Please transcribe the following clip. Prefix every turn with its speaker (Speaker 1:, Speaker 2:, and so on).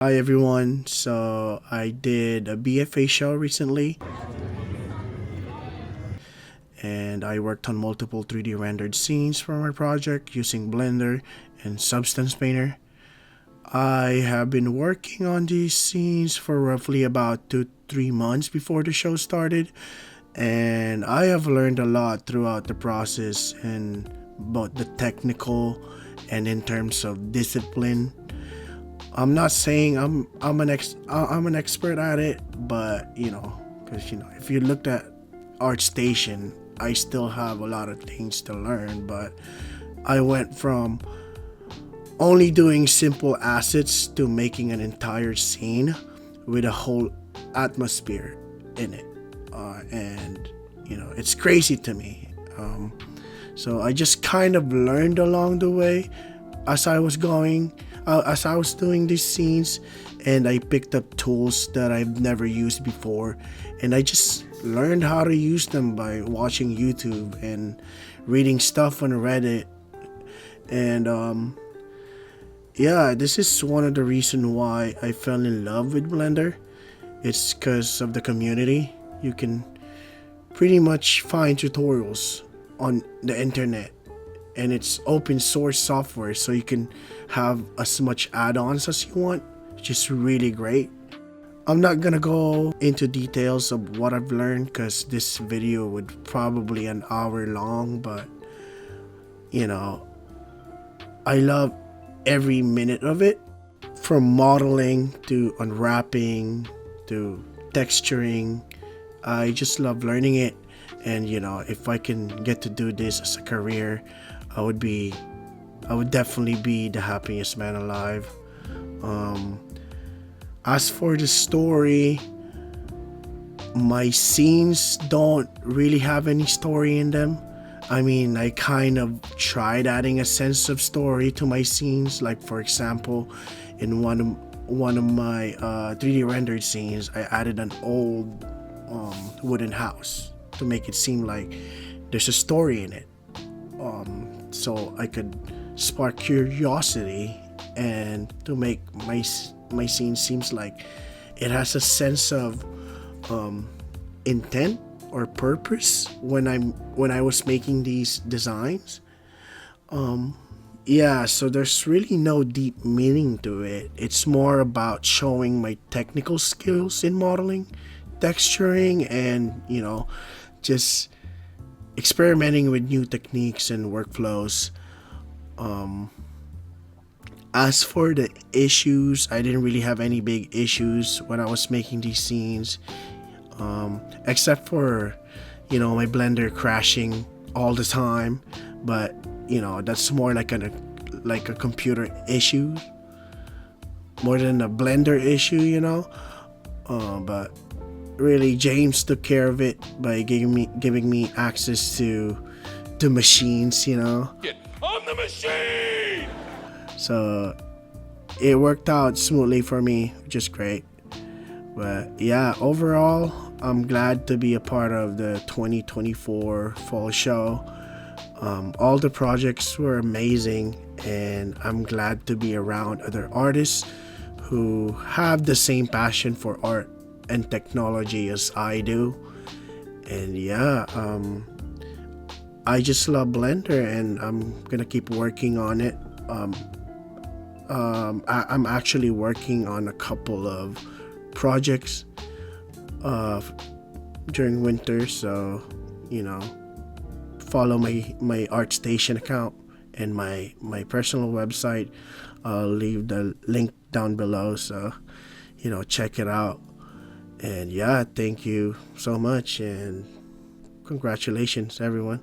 Speaker 1: Hi everyone. So I did a BFA show recently and I worked on multiple 3D rendered scenes for my project using Blender and Substance Painter. I have been working on these scenes for roughly about 2-3 months before the show started, and I have learned a lot throughout the process and both the technical and in terms of discipline. I'm not saying I'm an expert at it, but because if you looked at ArtStation, I still have a lot of things to learn. But I went from only doing simple assets to making an entire scene with a whole atmosphere in it, and it's crazy to me. So I just kind of learned along the way as I was going, as I was doing these scenes, and I picked up tools that I've never used before, and I just learned how to use them by watching YouTube and reading stuff on Reddit. And yeah, this is one of the reasons why I fell in love with Blender. It's because of the community. You can pretty much find tutorials on the internet, and it's open source software, so you can have as much add-ons as you want, which is really great. I'm not gonna go into details of what I've learned because this video would probably an hour long, but you know I love every minute of it, from modeling to unwrapping to texturing. I just love learning it, and if I can get to do this as a career, I would be I would definitely be the happiest man alive. As for the story, my scenes don't really have any story in them. I mean, I kind of tried adding a sense of story to my scenes. Like for example, in one of my 3D rendered scenes, I added an old wooden house to make it seem like there's a story in it. So I could spark curiosity and to make my scene seems like it has a sense of intent or purpose when I was making these designs. Yeah, so there's really no deep meaning to it. It's more about showing my technical skills in modeling, texturing, and just experimenting with new techniques and workflows. As for the issues, I didn't really have any big issues when I was making these scenes, except for my Blender crashing all the time. But that's more like a computer issue more than a Blender issue. But really, James took care of it by giving me access to the machines.
Speaker 2: I'm the machine!
Speaker 1: So it worked out smoothly for me, which is great. But yeah, overall, I'm glad to be a part of the 2024 fall show. All the projects were amazing, and I'm glad to be around other artists who have the same passion for art and technology as I do. And yeah, I just love Blender, and I'm gonna keep working on it. I'm actually working on a couple of projects during winter, so follow my ArtStation account and my personal website. I'll leave the link down below, so check it out. And yeah, thank you so much, and congratulations everyone.